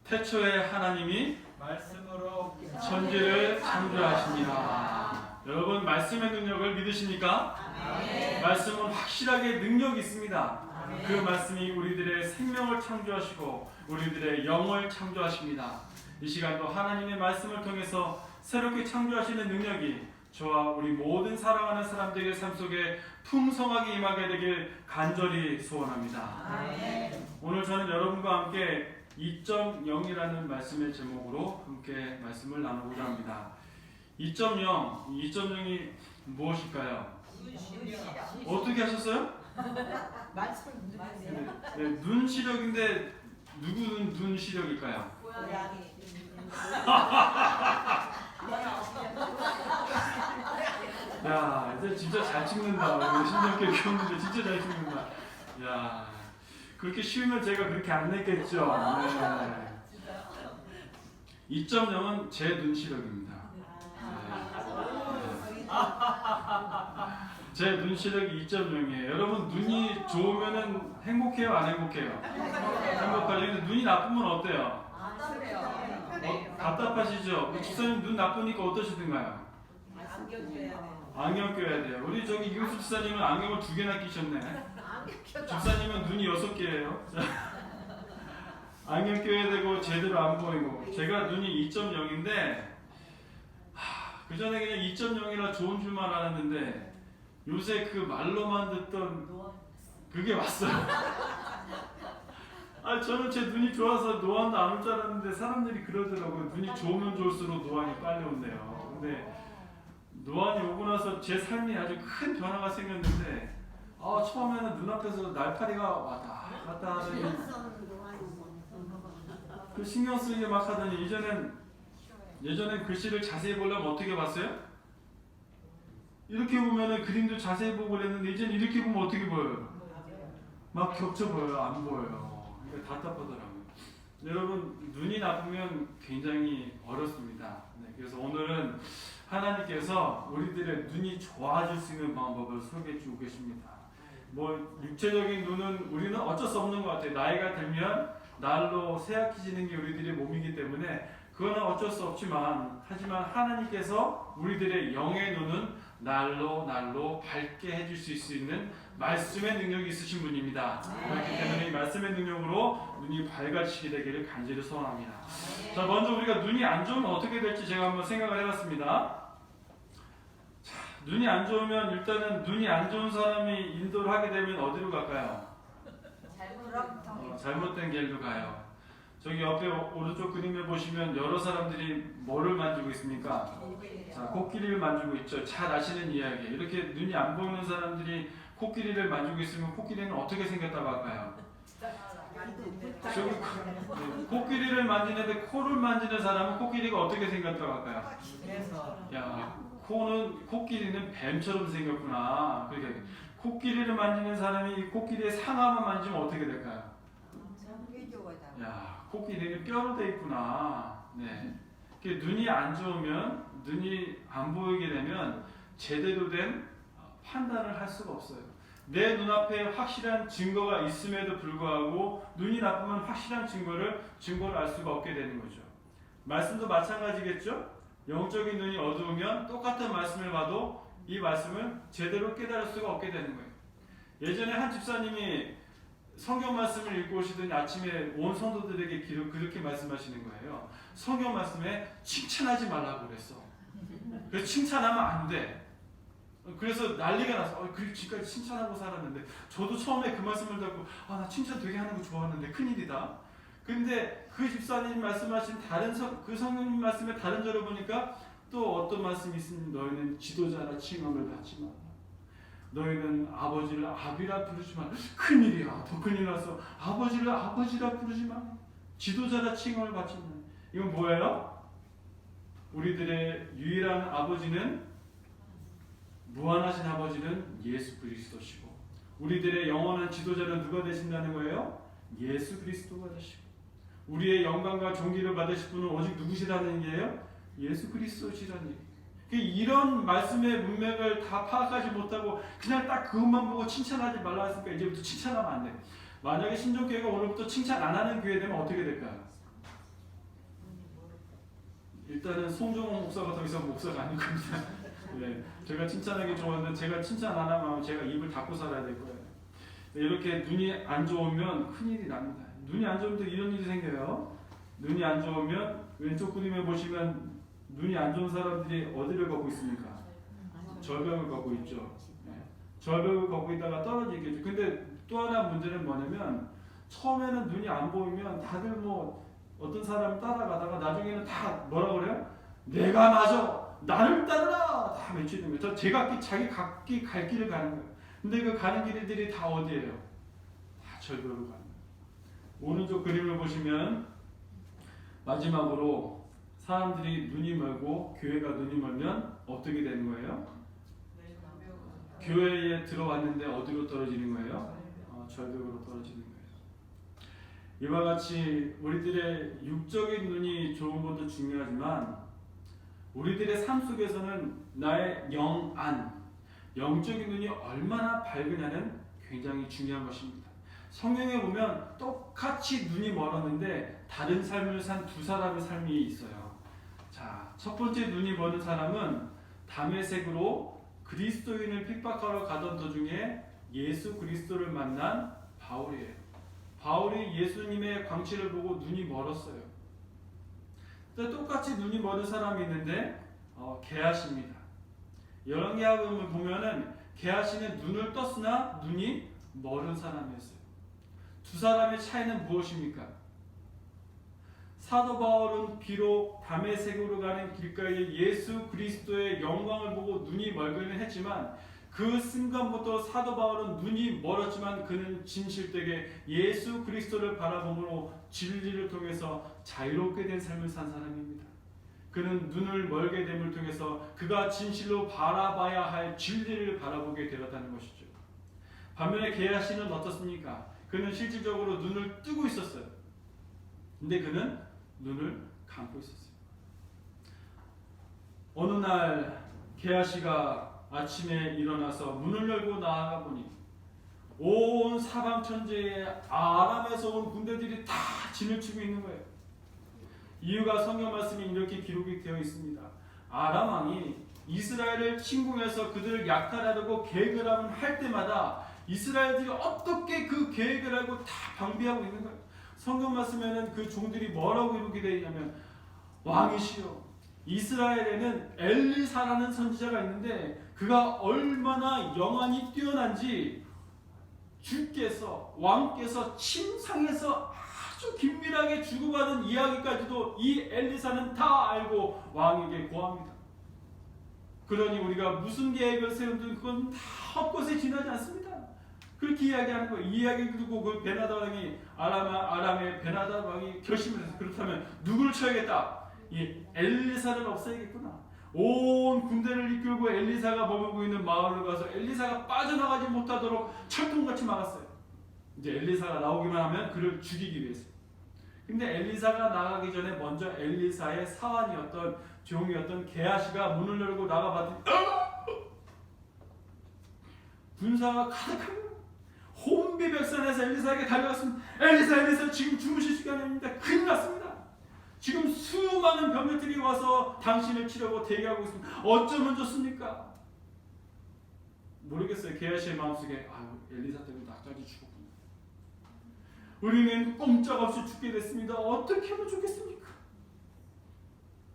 태초에 하나님이 말씀으로 천지를 창조하십니다. 여러분, 말씀의 능력을 믿으십니까? 말씀은 확실하게 능력이 있습니다. 그 말씀이 우리들의 생명을 창조하시고 우리들의 영을 창조하십니다. 이 시간도 하나님의 말씀을 통해서 새롭게 창조하시는 능력이 저와 우리 모든 사랑하는 사람들의 삶 속에 풍성하게 임하게 되길 간절히 소원합니다. 오늘 저는 여러분과 함께 2.0이라는 말씀의 제목으로 함께 말씀을 나누고자 합니다. 2.0이 무엇일까요? 어떻게 하셨어요? 눈 시력인데 누구는 눈 시력일까요? 야, 이제 진짜 잘 찍는다. 신정교 교훈인데 진짜 잘 찍는다. 야, 그렇게 쉬우면 제가 그렇게 안 냈겠죠. 네. 2.0은 제 눈 시력입니다. 제 눈 시력이 2.0이에요. 여러분, 눈이 좋으면은 행복해요, 안 행복해요? 행복하죠. 근데 눈이 나쁘면 어때요? 답답하시죠? 집사님 눈 나쁘니까 어떠시던가요? 안경 껴야 돼요. 우리 저기 이경수 집사님은 안경을 2개나 끼셨네. 집사님은 눈이 6개예요. 안경 껴야 되고 제대로 안 보이고. 제가 눈이 2.0인데 그 전에 그냥 2.0이라 좋은 줄만 알았는데 요새 그 말로만 듣던 그게 왔어요. 저는 제 눈이 좋아서 노안도 안 올 줄 알았는데 사람들이 그러더라고요. 눈이 좋으면 좋을수록 노안이 빨리 온대요. 근데 노안이 오고 나서 제 삶이 아주 큰 변화가 생겼는데 처음에는 눈앞에서 날파리가 왔다 갔다 하더니 그 신경 쓰이게 막 하더니 예전엔 글씨를 자세히 보려면 어떻게 봤어요? 이렇게 보면은 그림도 자세히 보고 그랬는데 이제는 이렇게 보면 어떻게 보여요? 막 겹쳐 보여요. 안 보여요. 그러니까 답답하더라고요. 여러분, 눈이 나쁘면 굉장히 어렵습니다. 네, 그래서 오늘은 하나님께서 우리들의 눈이 좋아질 수 있는 방법을 소개해 주고 계십니다. 뭐 육체적인 눈은 우리는 어쩔 수 없는 것 같아요. 나이가 들면 날로 쇠약해지는 게 우리들의 몸이기 때문에 그거는 어쩔 수 없지만 하지만 하나님께서 우리들의 영의 눈은 날로 밝게 해줄 수 있는 말씀의 능력이 있으신 분입니다. 그렇기 때문에 이 말씀의 능력으로 눈이 밝아지게 되기를 간절히 소원합니다. 자, 먼저 우리가 눈이 안 좋으면 어떻게 될지 제가 한번 생각을 해봤습니다. 자, 눈이 안 좋으면 일단은 눈이 안 좋은 사람이 인도를 하게 되면 어디로 갈까요? 잘못된 길로 가요. 저기 옆에 오른쪽 그림에 보시면 여러 사람들이 뭐를 만지고 있습니까? 자, 코끼리를 만지고 있죠. 잘 아시는 이야기. 이렇게 눈이 안 보이는 사람들이 코끼리를 만지고 있으면 코끼리는 어떻게 생겼다고 할까요? 저기 코끼리를 만지는데 코를 만지는 사람은 코끼리가 어떻게 생겼다고 할까요? 야, 코끼리는 뱀처럼 생겼구나. 그러니까 코끼리를 만지는 사람이 코끼리의 상아만 만지면 어떻게 될까요? 야, 코끼리는 뼈로 돼 있구나. 네. 눈이 안 좋으면, 눈이 안 보이게 되면 제대로 된 판단을 할 수가 없어요. 내 눈앞에 확실한 증거가 있음에도 불구하고 눈이 나쁘면 확실한 증거를 알 수가 없게 되는 거죠. 말씀도 마찬가지겠죠? 영적인 눈이 어두우면 똑같은 말씀을 봐도 이 말씀을 제대로 깨달을 수가 없게 되는 거예요. 예전에 한 집사님이 성경 말씀을 읽고 오시더니 아침에 온 성도들에게 그렇게 말씀하시는 거예요. 성경 말씀에 칭찬하지 말라고 그랬어. 그래서 칭찬하면 안 돼. 그래서 난리가 났어. 지금까지 칭찬하고 살았는데 저도 처음에 그 말씀을 듣고 나 칭찬 되게 하는 거 좋아하는데 큰일이다. 근데 그 집사님 말씀하신 그 성령님 말씀의 다른 절을 보니까 또 어떤 말씀이 있으니 너희는 지도자라 칭함을 받지 마라. 너희는 아버지를 아비라 부르지 마라. 큰일이야. 더 큰일 나서 아버지를 아버지라 부르지 마라. 지도자라 칭함을 받지 마라. 이건 뭐예요? 우리들의 유일한 아버지는 무한하신 아버지는 예수 그리스도시고 우리들의 영원한 지도자는 누가 되신다는 거예요? 예수 그리스도가 되시고 우리의 영광과 존귀를 받으실 분은 오직 누구시라는 얘기예요? 예수 그리스도시라는 얘기예요. 이런 말씀의 문맥을 다 파악하지 못하고 그냥 딱 그것만 보고 칭찬하지 말라 했으니까 이제부터 칭찬하면 안 돼. 만약에 신정교회가 오늘부터 칭찬 안 하는 교회 되면 어떻게 될까요? 일단은 송종호 목사가 더 이상 목사가 아닐 겁니다. 네, 제가 칭찬하기 좋았는데 제가 칭찬 안 하면 제가 입을 닫고 살아야 될 거예요. 이렇게 눈이 안 좋으면 큰일이 납니다. 눈이 안 좋으면 또 이런 일이 생겨요. 눈이 안 좋으면 왼쪽 그림에 보시면 눈이 안 좋은 사람들이 어디를 걷고 있습니까? 절벽을 걷고 있죠. 네. 절벽을 걷고 있다가 떨어지겠죠. 근데 또 하나 문제는 뭐냐면 처음에는 눈이 안 보이면 다들 뭐 어떤 사람 따라가다가 나중에는 다 뭐라 그래요? 내가 맞아! 나를 따르라! 다 외치는 거예요. 자기 각기 갈 길을 가는 거예요. 근데 그 가는 길들이 다 어디예요? 다 절벽으로 가는 거예요. 오른쪽 그림을 보시면 마지막으로 사람들이 눈이 멀고 교회가 눈이 멀면 어떻게 되는 거예요? 교회에 들어왔는데 어디로 떨어지는 거예요? 절벽으로 떨어지는 거예요. 이와 같이 우리들의 육적인 눈이 좋은 것도 중요하지만 우리들의 삶 속에서는 나의 영안, 영적인 눈이 얼마나 밝으냐는 굉장히 중요한 것입니다. 성경에 보면 똑같이 눈이 멀었는데 다른 삶을 산 두 사람의 삶이 있어요. 자, 첫 번째 눈이 먼 사람은 다메섹으로 그리스도인을 핍박하러 가던 도중에 예수 그리스도를 만난 바울이에요. 바울이 예수님의 광채를 보고 눈이 멀었어요. 똑같이 눈이 멀은 사람이 있는데 게하시입니다. 열왕기하를 보면은 게하시는 눈을 떴으나 눈이 멀은 사람이었어요. 두 사람의 차이는 무엇입니까? 사도 바울은 비록 다메섹으로 가는 길가에 예수 그리스도의 영광을 보고 눈이 멀기는 했지만 그 순간부터 사도 바울은 눈이 멀었지만 그는 진실되게 예수 그리스도를 바라봄으로 진리를 통해서 자유롭게 된 삶을 산 사람입니다. 그는 눈을 멀게 됨을 통해서 그가 진실로 바라봐야 할 진리를 바라보게 되었다는 것이죠. 반면에 게하시는 어떻습니까? 그는 실질적으로 눈을 뜨고 있었어요. 근데 그는 눈을 감고 있었어요. 어느 날 게하시가 아침에 일어나서 문을 열고 나아가 보니 온 사방 천지에 아람에서 온 군대들이 다 진을 치고 있는 거예요. 이유가 성경 말씀이 이렇게 기록이 되어 있습니다. 아람 왕이 이스라엘을 침공해서 그들을 약탈하려고 계획을 할 때마다 이스라엘들이 어떻게 그 계획을 알고 다 방비하고 있는 거예요. 성경 말씀에는 그 종들이 뭐라고 이렇게 되어 있냐면 왕이시여 이스라엘에는 엘리사라는 선지자가 있는데 그가 얼마나 영안이 뛰어난지 주께서 왕께서 침상에서 아주 긴밀하게 주고받은 이야기까지도 이 엘리사는 다 알고 왕에게 고합니다. 그러니 우리가 무슨 계획을 세우든 그건 다 헛것에 지나지 않습니다. 그렇게 이야기하는 거예요. 이 이야기 듣고 그 베나다 왕이 아람의 베나다 왕이 결심을 해서 그렇다면 누구를 쳐야겠다. 이 엘리사를 없애야겠구나. 온 군대를 이끌고 엘리사가 머물고 있는 마을로 가서 엘리사가 빠져나가지 못하도록 철통같이 막았어요. 이제 엘리사가 나오기만 하면 그를 죽이기 위해서. 근데 엘리사가 나가기 전에 먼저 엘리사의 사환이었던 종이었던 게하시가 문을 열고 나가봤더니 군사가 가득합니다. 혼비백산에서 엘리사에게 달려갔습니다. 엘리사 지금 주무실 시간이 아닙니다. 큰일 났습니다. 지금 수많은 병력들이 와서 당신을 치려고 대기하고 있습니다. 어쩌면 좋습니까? 모르겠어요. 게하시의 마음속에 아유 엘리사 때문에 나까지 죽었구나. 우리는 꼼짝없이 죽게 됐습니다. 어떻게 하면 좋겠습니까?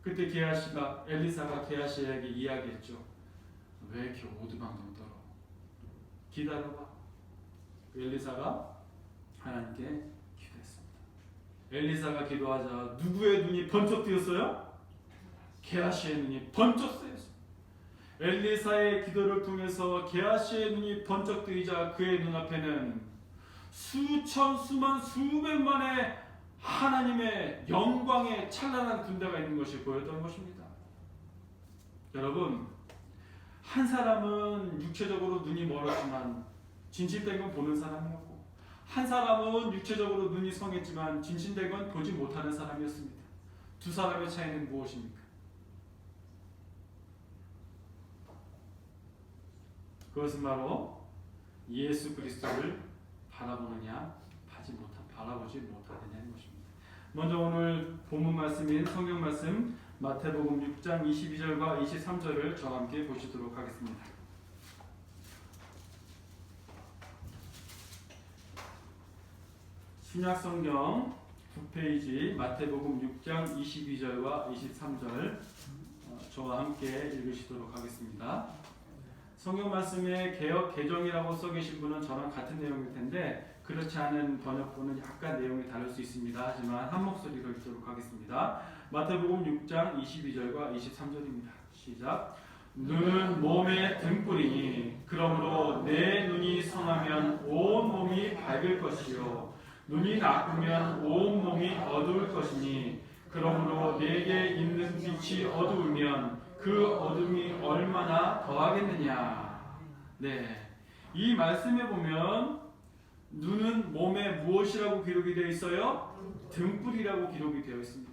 그때 게하시가 엘리사가 게하시에게 이야기했죠. 왜 이렇게 오두방정 떨어? 기다려봐. 엘리사가 하나님께 기도했습니다. 엘리사가 기도하자 누구의 눈이 번쩍 뜨였어요? 게하시의 눈이 번쩍 뜨였어요. 엘리사의 기도를 통해서 게하시의 눈이 번쩍 뜨이자 그의 눈앞에는 수천 수만 수백만의 하나님의 영광의 찬란한 군대가 있는 것이 보였던 것입니다. 여러분, 한 사람은 육체적으로 눈이 멀었지만 진실된 건 보는 사람이었고, 한 사람은 육체적으로 눈이 성했지만 진실된 건 보지 못하는 사람이었습니다. 두 사람의 차이는 무엇입니까? 그것은 바로 예수 그리스도를 바라보느냐 바라보지 못하느냐는 것입니다. 먼저 오늘 본문 말씀인 성경 말씀 마태복음 6장 22절과 23절을 저와 함께 보시도록 하겠습니다. 신약성경 9페이지 마태복음 6장 22절과 23절 저와 함께 읽으시도록 하겠습니다. 성경 말씀에 개역 개정이라고 써 계신 분은 저랑 같은 내용일 텐데 그렇지 않은 번역본은 약간 내용이 다를 수 있습니다. 하지만 한 목소리로 읽도록 하겠습니다. 마태복음 6장 22절과 23절입니다. 시작. 눈은 몸의 등불이니 그러므로 내 눈이 성하면 온 몸이 밝을 것이요 눈이 나쁘면 온 몸이 어두울 것이니 그러므로 내게 있는 빛이 어두우면 그 어둠이 얼마나 더하겠느냐. 네, 이 말씀에 보면 눈은 몸에 무엇이라고 기록이 되어 있어요? 등불이라고 기록이 되어 있습니다.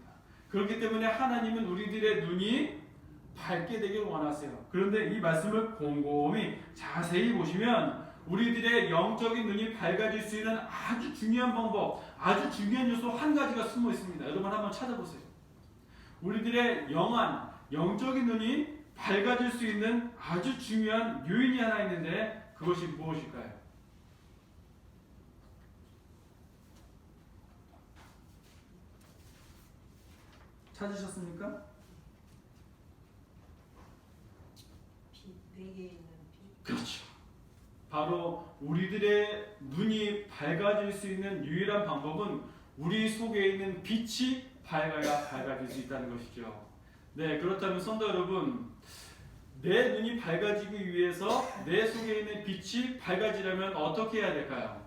그렇기 때문에 하나님은 우리들의 눈이 밝게 되길 원하세요. 그런데 이 말씀을 곰곰이 자세히 보시면 우리들의 영적인 눈이 밝아질 수 있는 아주 중요한 방법, 아주 중요한 요소 한 가지가 숨어 있습니다. 여러분 한번 찾아보세요. 우리들의 영적인 눈이 밝아질 수 있는 아주 중요한 요인이 하나 있는데 그것이 무엇일까요? 찾으셨습니까? 내게 있는 빛. 그렇죠. 바로 우리들의 눈이 밝아질 수 있는 유일한 방법은 우리 속에 있는 빛이 밝아질 수 있다는 것이죠. 네, 그렇다면 성도 여러분, 내 눈이 밝아지기 위해서 내 속에 있는 빛이 밝아지려면 어떻게 해야 될까요?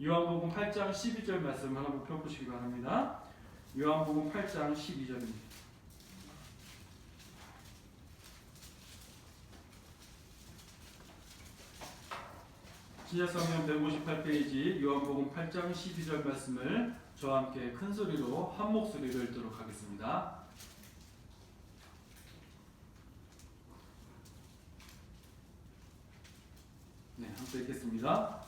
요한복음 8장 12절 말씀을 한번 펴보시기 바랍니다. 요한복음 8장 12절입니다. 신약성경 158페이지 요한복음 8장 12절 말씀을 저와 함께 큰 소리로 한 목소리로 읽도록 하겠습니다. 네, 함께 읽겠습니다.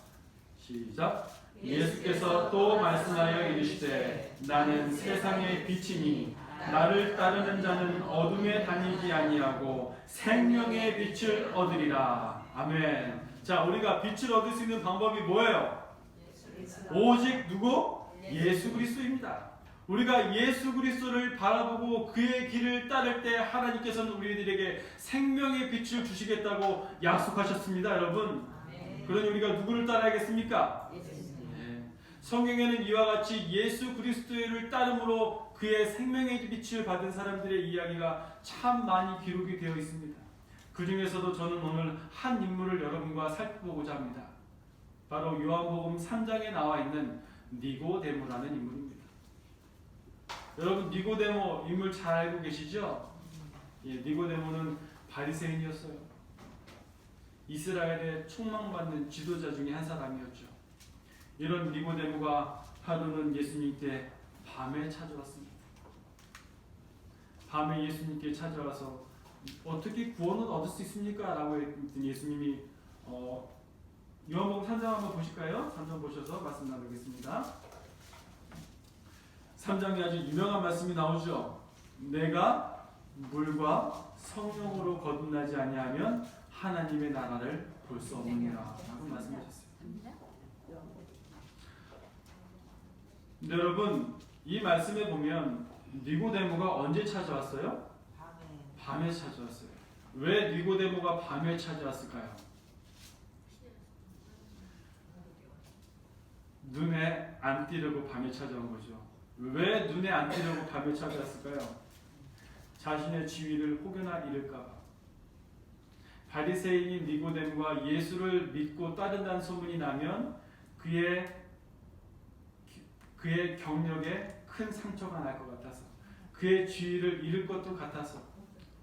시작. 예수께서 또 말씀하여 이르시되 나는 세상의 빛이니 나를 따르는 자는 어둠에 다니지 아니하고 생명의 빛을 얻으리라. 아멘. 자, 우리가 빛을 얻을 수 있는 방법이 뭐예요? 오직 누구? 예수 그리스도입니다. 우리가 예수 그리스도를 바라보고 그의 길을 따를 때 하나님께서는 우리들에게 생명의 빛을 주시겠다고 약속하셨습니다, 여러분. 그러니 우리가 누구를 따라야겠습니까? 네. 성경에는 이와 같이 예수 그리스도를 따름으로 그의 생명의 빛을 받은 사람들의 이야기가 참 많이 기록이 되어 있습니다. 그 중에서도 저는 오늘 한 인물을 여러분과 살펴보고자 합니다. 바로 요한복음 3장에 나와 있는 니고데모라는 인물입니다. 여러분 니고데모 인물 잘 알고 계시죠? 예, 니고데모는 바리새인이었어요. 이스라엘의 촉망받는 지도자 중에 한 사람이었죠. 이런 니고데모가 하루는 예수님께 밤에 찾아왔습니다. 밤에 예수님께 찾아와서 어떻게 구원을 얻을 수 있습니까? 라고 했더니 예수님이 요한복음 3장 한번 보실까요? 3장 보셔서 말씀 나누겠습니다. 3장에 아주 유명한 말씀이 나오죠. 내가 물과 성령으로 거듭나지 아니하면 하나님의 나라를 볼 수 없느니라 라고 말씀하셨어요. 근데 여러분 이 말씀에 보면 니고데모가 언제 찾아왔어요? 밤에 찾아왔어요. 왜 니고데모가 밤에 찾아왔을까요? 눈에 안 띄려고 밤에 찾아온 거죠. 왜 눈에 안 띄려고 밤에 찾아왔을까요? 자신의 지위를 혹여나 잃을까봐. 바리새인인 니고데모가 예수를 믿고 따른다는 소문이 나면 그의 경력에 큰 상처가 날 것 같아서, 그의 지위를 잃을 것도 같아서,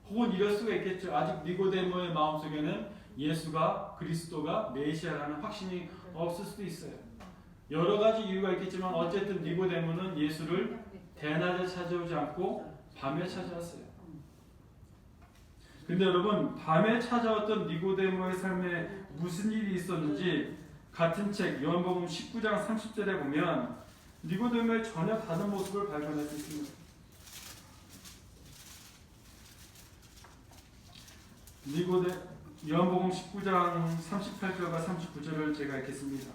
혹은 이럴 수가 있겠죠. 아직 니고데모의 마음속에는 예수가 그리스도가 메시아라는 확신이 없을 수도 있어요. 여러 가지 이유가 있겠지만 어쨌든 니고데모는 예수를 대낮에 찾아오지 않고 밤에 찾아왔어요. 근데 여러분 밤에 찾아왔던 니고데모의 삶에 무슨 일이 있었는지 같은 책 요한복음 19장 30절에 보면 니고데모의 전혀 다른 모습을 발견할 수 있습니다. 요한복음 19장 38절과 39절을 제가 읽겠습니다.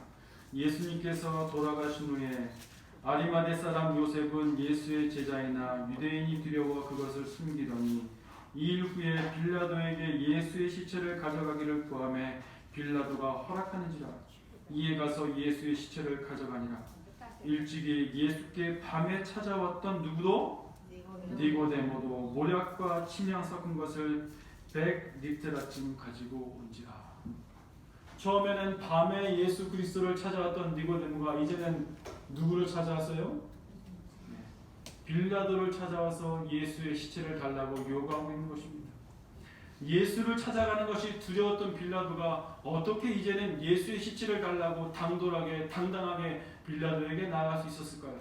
예수님께서 돌아가신 후에 아리마대 사람 요셉은 예수의 제자이나 유대인이 두려워 그것을 숨기더니 2일 후에 빌라도에게 예수의 시체를 가져가기를 구하매 빌라도가 허락하는지라. 이에 가서 예수의 시체를 가져가니라. 일찍이 예수께 밤에 찾아왔던 누구도 니고데모도 모략과 침향 섞은 것을 100리터라쯤 가지고 온지라. 처음에는 밤에 예수 그리스도를 찾아왔던 니고데모가 이제는 누구를 찾아왔어요? 빌라도를 찾아와서 예수의 시체를 달라고 요구하고 있는 것입니다. 예수를 찾아가는 것이 두려웠던 빌라도가 어떻게 이제는 예수의 시체를 달라고 당당하게 빌라도에게 나아갈 수 있었을까요?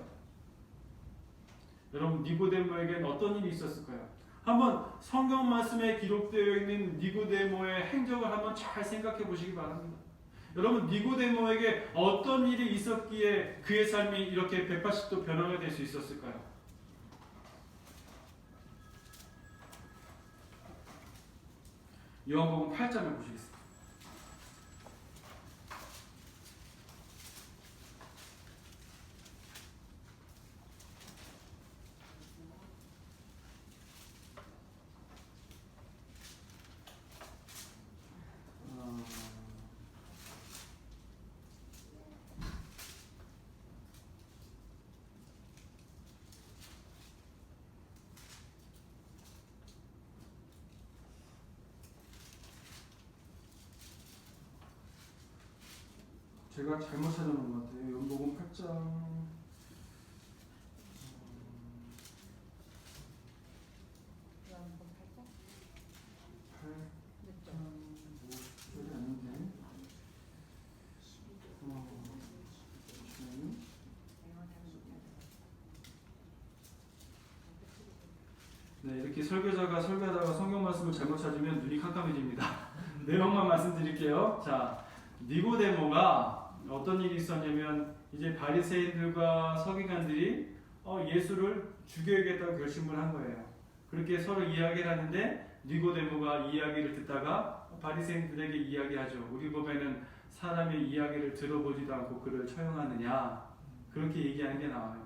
여러분, 니고데모에겐 어떤 일이 있었을까요? 한번 성경 말씀에 기록되어 있는 니고데모의 행적을 한번 잘 생각해 보시기 바랍니다. 여러분, 니고데모에게 어떤 일이 있었기에 그의 삶이 이렇게 180도 변화가 될 수 있었을까요? 요한복음 8장을 보시겠습니다. 제가 잘못 찾아놓은 것 같아요. 요한복음 8장 50절이 아닌데 네, 이렇게 설교자가 설교하다가 성경 말씀을 잘못 찾으면 눈이 캄캄해집니다. 내용만 말씀드릴게요. 자, 니고데모가 어떤 일이 있었냐면 이제 바리새인들과 서기관들이 예수를 죽여야겠다고 결심을 한 거예요. 그렇게 서로 이야기를 하는데 니고데모가 이야기를 듣다가 바리새인들에게 이야기하죠. 우리 법에는 사람의 이야기를 들어보지도 않고 그를 처형하느냐, 그렇게 얘기하는 게 나와요.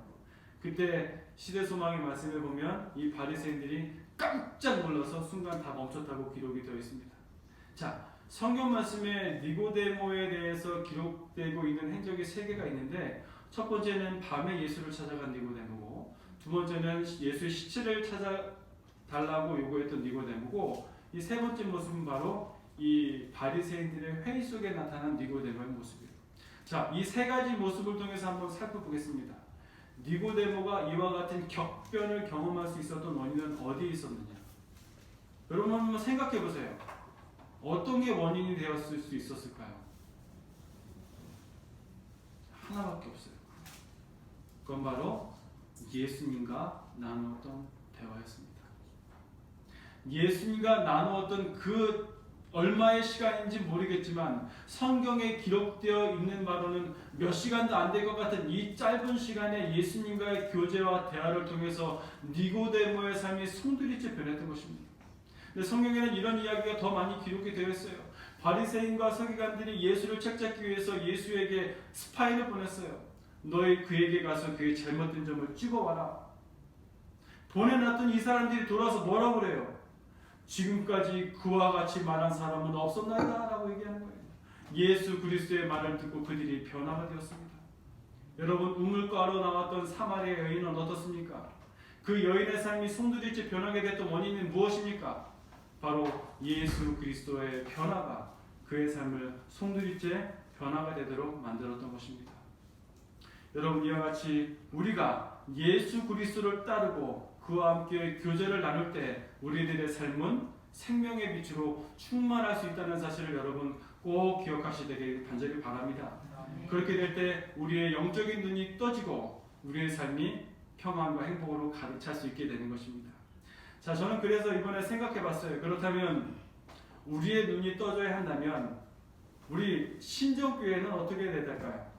그때 시대소망의 말씀에 보면 이 바리새인들이 깜짝 놀라서 순간 다 멈췄다고 기록이 되어 있습니다. 자, 성경 말씀에 니고데모에 대해서 기록되고 있는 행적이 3개가 있는데, 첫 번째는 밤에 예수를 찾아간 니고데모고, 두 번째는 예수의 시체를 찾아달라고 요구했던 니고데모고, 이 세 번째 모습은 바로 이 바리새인들의 회의 속에 나타난 니고데모의 모습이에요. 자, 이 3가지 모습을 통해서 한번 살펴보겠습니다. 니고데모가 이와 같은 격변을 경험할 수 있었던 원인은 어디에 있었느냐? 여러분 한번 생각해 보세요. 어떤 게 원인이 되었을 수 있었을까요? 하나밖에 없어요. 그건 바로 예수님과 나누었던 대화였습니다. 예수님과 나누었던 그 얼마의 시간인지 모르겠지만 성경에 기록되어 있는 바로는 몇 시간도 안 될 것 같은 이 짧은 시간에 예수님과의 교제와 대화를 통해서 니고데모의 삶이 송두리째 변했던 것입니다. 근데 성경에는 이런 이야기가 더 많이 기록이 되어 있어요. 바리새인과 서기관들이 예수를 책잡기 위해서 예수에게 스파이를 보냈어요. 너희 그에게 가서 그의 잘못된 점을 찍어와라. 보내놨던 이 사람들이 돌아서 뭐라고 그래요? 지금까지 그와 같이 말한 사람은 없었나이다 라고 얘기하는 거예요. 예수 그리스도의 말을 듣고 그들이 변화가 되었습니다. 여러분, 우물가로 나왔던 사마리아 여인은 어떻습니까? 그 여인의 삶이 송두리째 변하게 됐던 원인은 무엇입니까? 바로 예수 그리스도의 변화가 그의 삶을 송두리째 변화가 되도록 만들었던 것입니다. 여러분, 이와 같이 우리가 예수 그리스도를 따르고 그와 함께 교제를 나눌 때 우리들의 삶은 생명의 빛으로 충만할 수 있다는 사실을 여러분 꼭 기억하시길 간절히 바랍니다. 그렇게 될 때 우리의 영적인 눈이 떠지고 우리의 삶이 평안과 행복으로 가득 찰 수 있게 되는 것입니다. 자, 저는 그래서 이번에 생각해 봤어요. 그렇다면 우리의 눈이 떠져야 한다면 우리 신정교회는 어떻게 해야 될까요?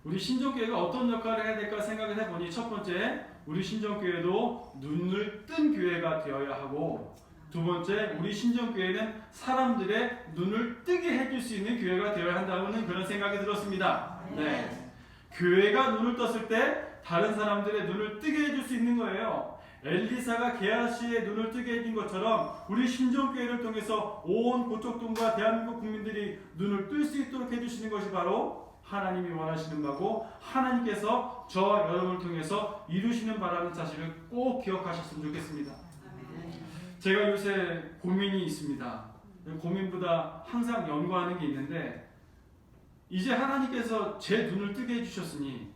우리 신정교회가 어떤 역할을 해야 될까 생각을 해보니 첫 번째, 우리 신정교회도 눈을 뜬 교회가 되어야 하고 두 번째, 우리 신정교회는 사람들의 눈을 뜨게 해줄 수 있는 교회가 되어야 한다는 그런 생각이 들었습니다. 네. 교회가 눈을 떴을 때 다른 사람들의 눈을 뜨게 해줄 수 있는 거예요. 엘리사가 게하시의 눈을 뜨게 해준 것처럼 우리 신정교회를 통해서 온 고척동과 대한민국 국민들이 눈을 뜰 수 있도록 해주시는 것이 바로 하나님이 원하시는 바고 하나님께서 저 여러분을 통해서 이루시는 바라는 사실을 꼭 기억하셨으면 좋겠습니다. 제가 요새 고민이 있습니다. 고민보다 항상 연구하는 게 있는데 이제 하나님께서 제 눈을 뜨게 해주셨으니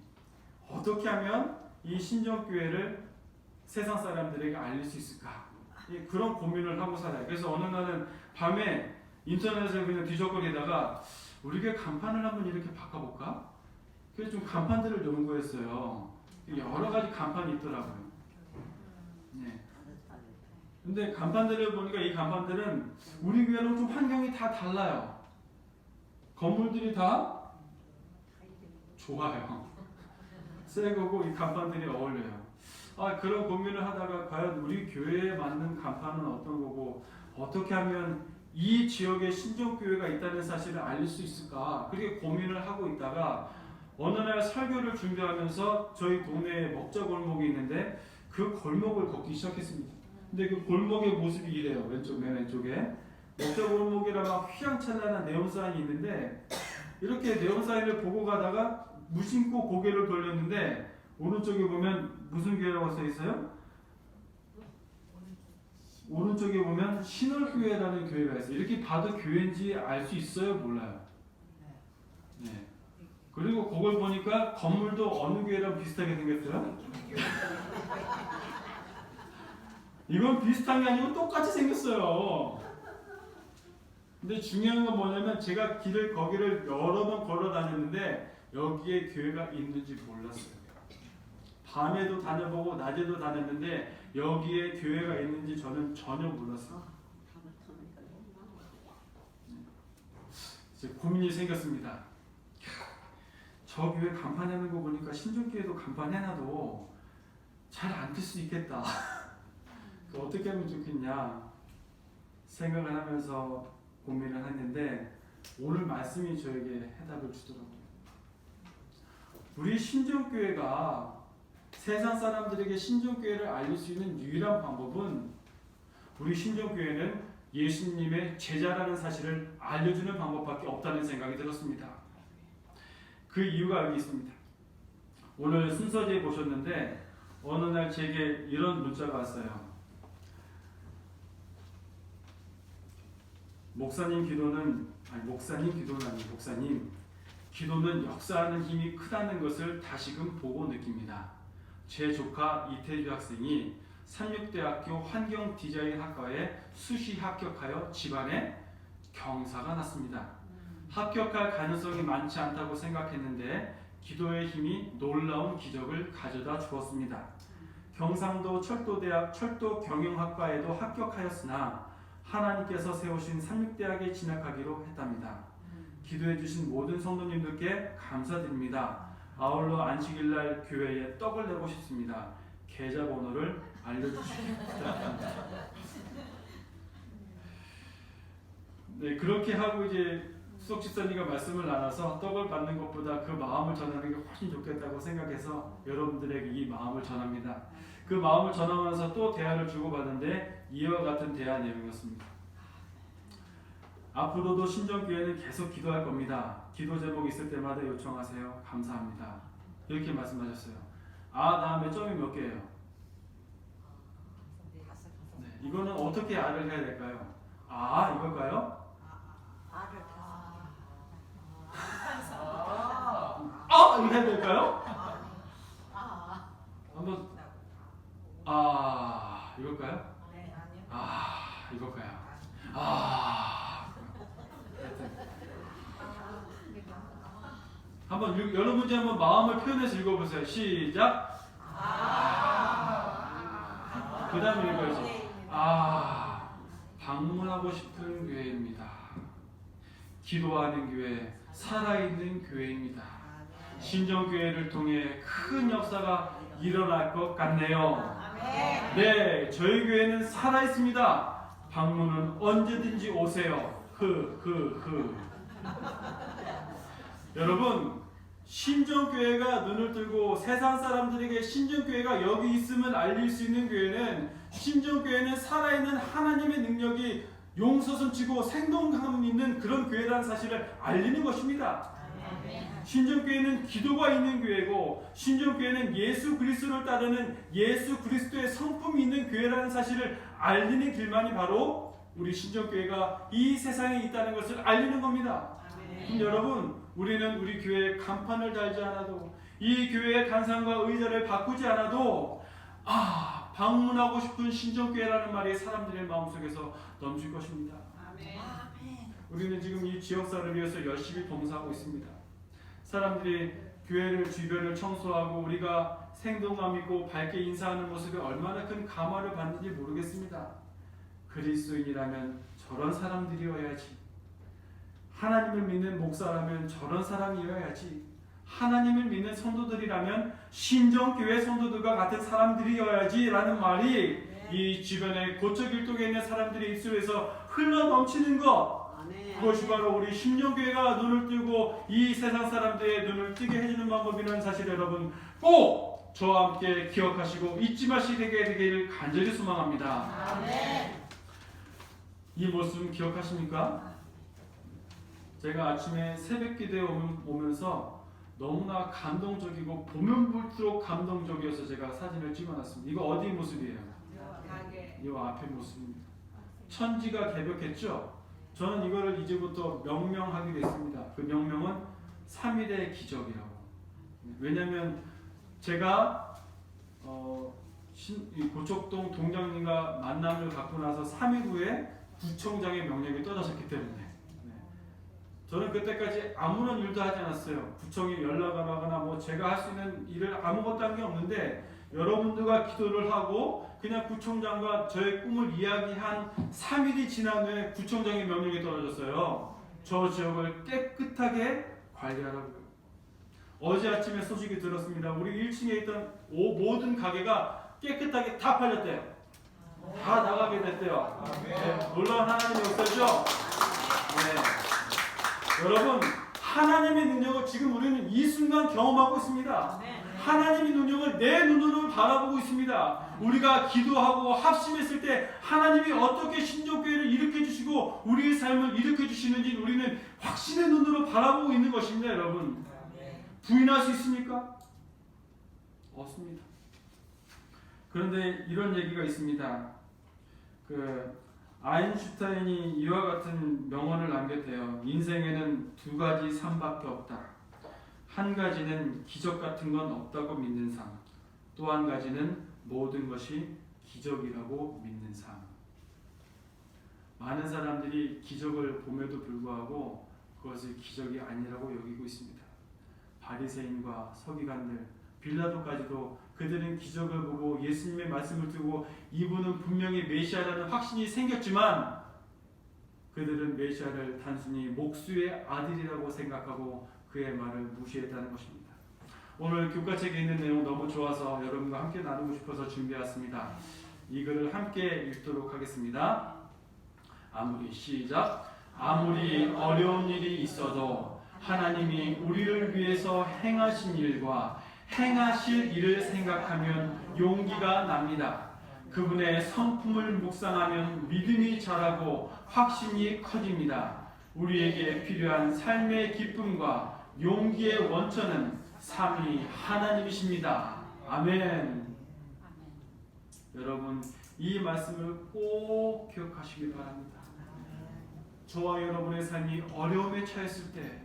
어떻게 하면 이 신정교회를 세상 사람들에게 알릴 수 있을까? 그런 고민을 하고 살아요. 그래서 어느 날은 밤에 인터넷에 그냥 뒤적거리다가 우리 교회 간판을 한번 이렇게 바꿔볼까? 그래서 좀 간판들을 연구했어요. 여러 가지 간판이 있더라고요. 네. 근데 간판들을 보니까 이 간판들은 우리 교회랑 좀 환경이 다 달라요. 건물들이 다 좋아요. 새 거고 이 간판들이 어울려요. 그런 고민을 하다가 과연 우리 교회에 맞는 간판은 어떤 거고 어떻게 하면 이 지역에 신정교회가 있다는 사실을 알릴 수 있을까? 그렇게 고민을 하고 있다가 어느 날 설교를 준비하면서 저희 동네에 먹자 골목이 있는데 그 골목을 걷기 시작했습니다. 근데 그 골목의 모습이 이래요. 맨 왼쪽에 먹자 골목이라 막 휘황찬란한 네온사인이 있는데 이렇게 네온사인을 보고 가다가 무심코 고개를 돌렸는데 오른쪽에 보면 무슨 교회라고 써 있어요? 오른쪽에 보면 신월교회라는 교회가 있어요. 이렇게 봐도 교회인지 알 수 있어요? 몰라요? 네. 그리고 그걸 보니까 건물도 어느 교회랑 비슷하게 생겼어요? 이건 비슷한 게 아니고 똑같이 생겼어요. 근데 중요한 건 뭐냐면 제가 거기를 여러 번 걸어 다녔는데 여기에 교회가 있는지 몰랐어요. 밤에도 다녀보고 낮에도 다녔는데 여기에 교회가 있는지 저는 전혀 몰랐어요. 이제 고민이 생겼습니다. 저 교회 간판 해놓은 거 보니까 신정교회도 간판 해놔도 잘 안 뜰 수 있겠다. 어떻게 하면 좋겠냐 생각을 하면서 고민을 했는데 오늘 말씀이 저에게 해답을 주더라고요. 우리 신정교회가 세상 사람들에게 신정교회를 알릴 수 있는 유일한 방법은 우리 신정교회는 예수님의 제자라는 사실을 알려주는 방법밖에 없다는 생각이 들었습니다. 그 이유가 여기 있습니다. 오늘 순서지에 보셨는데 어느 날 제게 이런 문자가 왔어요. 목사님 기도는 역사하는 힘이 크다는 것을 다시금 보고 느낍니다. 제 조카 이태주 학생이 삼육대학교 환경디자인학과에 수시 합격하여 집안에 경사가 났습니다. 합격할 가능성이 많지 않다고 생각했는데 기도의 힘이 놀라운 기적을 가져다 주었습니다. 경상도 철도경영학과에도 합격하였으나 하나님께서 세우신 삼육대학에 진학하기로 했답니다. 기도해 주신 모든 성도님들께 감사드립니다. 아울러 안식일날 교회에 떡을 내고 싶습니다. 계좌번호를 알려주시기 부탁합니다. 네, 그렇게 하고 이제 수석 집사님과 말씀을 나눠서 떡을 받는 것보다 그 마음을 전하는 게 훨씬 좋겠다고 생각해서 여러분들에게 이 마음을 전합니다. 그 마음을 전하면서 또 대화를 주고받는데 이와 같은 대화 내용이었습니다. 앞으로도 신정교회는 계속 기도할 겁니다. 기도 제목 있을 때마다 요청하세요. 감사합니다. 이렇게 말씀하셨어요. 다음에 점이 몇 개예요? 네, 이거는 어떻게 R을 해야 될까요? 이걸까요? 이거 해야 될까요? 한번 이걸까요? 네, 아니요. 이걸까요? 한번 여러 문제 한번 마음을 표현해서 읽어보세요. 시작. 그 다음에 읽어야지. 방문하고 싶은 교회입니다. 기도하는 교회, 살아있는 교회입니다. 신정교회를 통해 큰 역사가 일어날 것 같네요. 네, 저희 교회는 살아있습니다. 방문은 언제든지 오세요. 여러분, 신정교회가 눈을 뜨고 세상 사람들에게 신정교회가 여기 있음을 알릴 수 있는 교회는, 신정교회는 살아있는 하나님의 능력이 용서손치고 생동감 있는 그런 교회라는 사실을 알리는 것입니다. 신정교회는 기도가 있는 교회고, 신정교회는 예수 그리스도를 따르는 예수 그리스도의 성품이 있는 교회라는 사실을 알리는 길만이 바로 우리 신정교회가 이 세상에 있다는 것을 알리는 겁니다. 그럼 여러분, 우리는 우리 교회에 간판을 달지 않아도, 이 교회의 단상과 의자를 바꾸지 않아도 방문하고 싶은 신정교회라는 말이 사람들의 마음속에서 넘칠 것입니다. 우리는 지금 이 지역사를 위해서 열심히 봉사하고 있습니다. 사람들이 교회를 주변을 청소하고 우리가 생동감 있고 밝게 인사하는 모습에 얼마나 큰 감화를 받는지 모르겠습니다. 그리스도인이라면 저런 사람들이어야지, 하나님을 믿는 목사라면 저런 사람이어야지, 하나님을 믿는 성도들이라면 신정교회 성도들과 같은 사람들이어야지 라는 말이 이 주변의 고척일동에 있는 사람들의 입술에서 흘러 넘치는 것, 그것이 바로 우리 신정교회가 눈을 뜨고 이 세상 사람들의 눈을 뜨게 해주는 방법이라는 사실, 여러분 꼭 저와 함께 기억하시고 잊지 마시게 되기를 간절히 소망합니다. 이 모습 기억하십니까? 제가 아침에 새벽 기도에 오면서 너무나 감동적이고 보면 볼수록 감동적이어서 제가 사진을 찍어놨습니다. 이거 어디 모습이에요? 이 앞에 모습입니다. 천지가 개벽했죠? 저는 이거를 이제부터 명명하기로 했습니다. 그 명명은 3일의 기적이라고. 왜냐하면 제가 고척동 동장님과 만남을 갖고 나서 3일 후에 구청장의 명령이 떨어졌기 때문에 저는 그때까지 아무런 일도 하지 않았어요. 구청에 연락을 하거나 뭐 제가 할 수 있는 일을 아무것도 한 게 없는데, 여러분들과 기도를 하고 그냥 구청장과 저의 꿈을 이야기한 3일이 지난 후에 구청장의 명령이 떨어졌어요. 저 지역을 깨끗하게 관리하라고요. 어제 아침에 소식이 들었습니다. 우리 1층에 있던 모든 가게가 깨끗하게 다 팔렸대요. 다 나가게 됐대요. 놀라운 하나님의 역사죠. 여러분, 하나님의 능력을 지금 우리는 이 순간 경험하고 있습니다. 하나님의 능력을 내 눈으로 바라보고 있습니다. 우리가 기도하고 합심했을 때 하나님이 어떻게 신정교회를 일으켜주시고 우리의 삶을 일으켜주시는지 우리는 확신의 눈으로 바라보고 있는 것입니다. 여러분, 부인할 수 있습니까? 없습니다. 그런데 이런 얘기가 있습니다. 아인슈타인이 이와 같은 명언을 남겼대요. 인생에는 두 가지 삶밖에 없다. 한 가지는 기적 같은 건 없다고 믿는 삶, 또 한 가지는 모든 것이 기적이라고 믿는 삶. 많은 사람들이 기적을 봄에도 불구하고 그것을 기적이 아니라고 여기고 있습니다. 바리새인과 서기관들, 빌라도까지도 그들은 기적을 보고 예수님의 말씀을 듣고 이분은 분명히 메시아라는 확신이 생겼지만 그들은 메시아를 단순히 목수의 아들이라고 생각하고 그의 말을 무시했다는 것입니다. 오늘 교과책에 있는 내용 너무 좋아서 여러분과 함께 나누고 싶어서 준비했습니다. 이 글을 함께 읽도록 하겠습니다. 시작. 아무리 어려운 일이 있어도 하나님이 우리를 위해서 행하신 일과 행하실 일을 생각하면 용기가 납니다. 그분의 성품을 묵상하면 믿음이 자라고 확신이 커집니다. 우리에게 필요한 삶의 기쁨과 용기의 원천은 삼위 하나님이십니다. 아멘. 여러분, 이 말씀을 꼭 기억하시길 바랍니다. 저와 여러분의 삶이 어려움에 처했을 때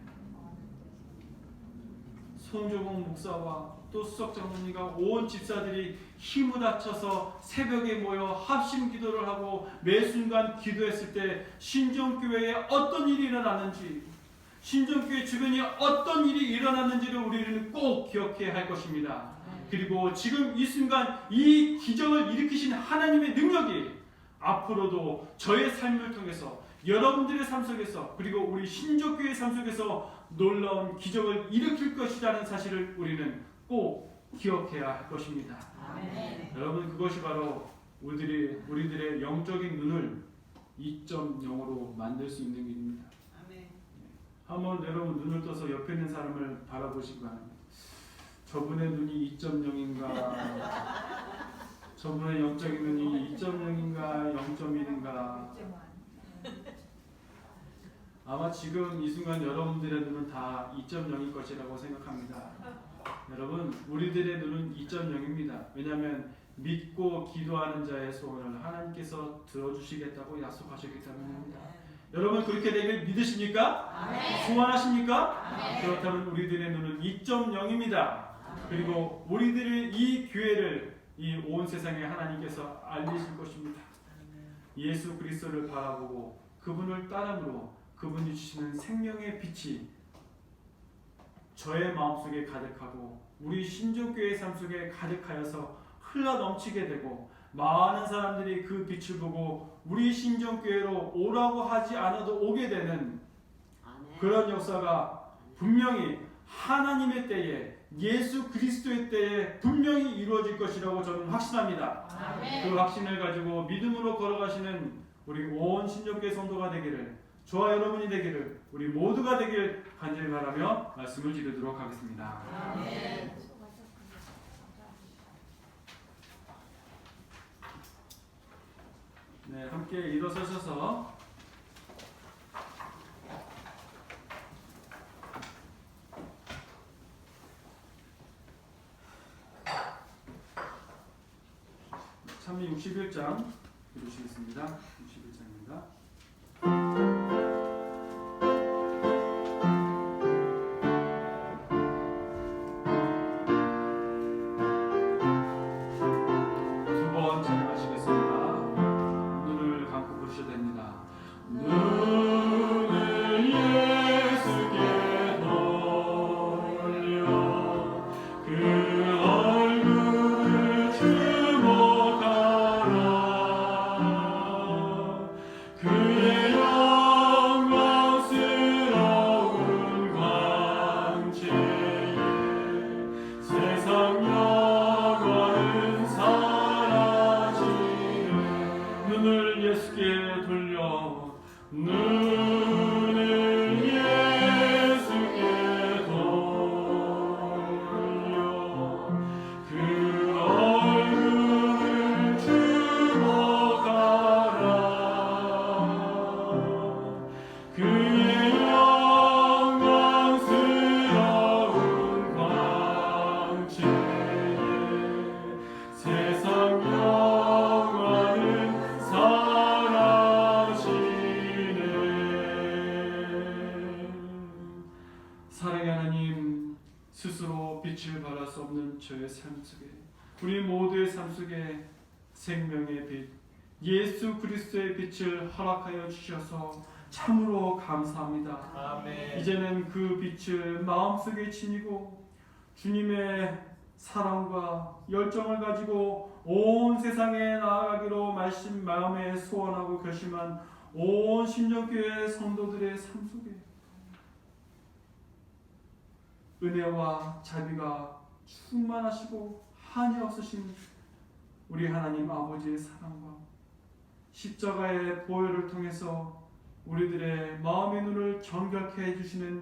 송조봉 목사와 또 수석 장로님과 온 집사들이 힘을 합쳐서 새벽에 모여 합심 기도를 하고 매 순간 기도했을 때 신정교회에 어떤 일이 일어났는지, 신정교회 주변에 어떤 일이 일어났는지를 우리는 꼭 기억해야 할 것입니다. 그리고 지금 이 순간 이 기적을 일으키신 하나님의 능력이 앞으로도 저의 삶을 통해서 여러분들의 삶 속에서 그리고 우리 신족교회의 삶 속에서 놀라운 기적을 일으킬 것이라는 사실을 우리는 꼭 기억해야 할 것입니다. 아멘. 여러분, 그것이 바로 우리들의 영적인 눈을 2.0으로 만들 수 있는 길입니다. 아멘. 한번 여러분 눈을 떠서 옆에 있는 사람을 바라보시기 바랍니다. 저분의 눈이 2.0인가 저분의 영적인 눈이 2.0인가 0.1인가 아마 지금 이 순간 여러분들의 눈은 다 2.0일 것이라고 생각합니다. 여러분, 우리들의 눈은 2.0입니다. 왜냐하면 믿고 기도하는 자의 소원을 하나님께서 들어주시겠다고 약속하셨기 때문입니다. 여러분, 그렇게 되길 믿으십니까? 아멘. 소원하십니까? 아멘. 그렇다면 우리들의 눈은 2.0입니다. 그리고 우리들의 이 교회를 이 온 세상에 하나님께서 알리실 것입니다. 예수 그리스도를 바라보고 그분을 따름으로 그분이 주시는 생명의 빛이 저의 마음속에 가득하고 우리 신족교회의 삶 속에 가득하여서 흘러 넘치게 되고 많은 사람들이 그 빛을 보고 우리 신족교회로 오라고 하지 않아도 오게 되는 그런 역사가 분명히 하나님의 때에 예수 그리스도의 때에 분명히 이루어질 것이라고 저는 확신합니다. 아멘. 그 확신을 가지고 믿음으로 걸어가시는 우리 온 신족교회 성도가 되기를, 저와 여러분이 되기를, 우리 모두가 되길 간절히 바라며 말씀을 드리도록 하겠습니다. 아멘. 네, 함께 일어서셔서 참미 61장 읽으시겠습니다. 61장입니다. 두 번 찬양하시겠습니다. 눈을 감고 보셔야 됩니다. 눈을 예수께 돌려 그 얼굴을 주목하라. 그의 영광스러운 광채에 세상 영광은 사라지네. 눈을 예수께 돌려 눈을 예수께 돌려 그 얼굴을 주목하라. 그의 영광스러운 광채에 세상 영광은 사라지네. 사랑의 하나님, 스스로 빛을 발할 수 없는 저의 삶 속에, 우리 모두의 삶 속에 생명의 빛, 예수 그리스도의 빛을 허락하여 주셔서 참으로 감사합니다. 아멘. 이제는 그 빛을 마음속에 지니고 주님의 사랑과 열정을 가지고 온 세상에 나아가기로 말씀 마음에 소원하고 결심한 온 신정교회 성도들의 삶 속에 은혜와 자비가 충만하시고 한이 없으신 우리 하나님 아버지의 사랑과 십자가의 보혈을 통해서 우리들의 마음의 눈을 정결케 해주시는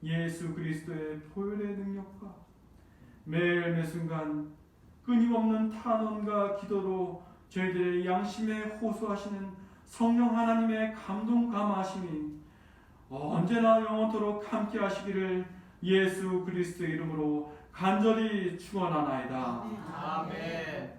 예수 그리스도의 보혈의 능력과 매일 매순간 끊임없는 탄원과 기도로 저희들의 양심에 호소하시는 성령 하나님의 감동 감화하심이 언제나 영원토록 함께 하시기를 예수 그리스도의 이름으로 간절히 축원하나이다. 아멘.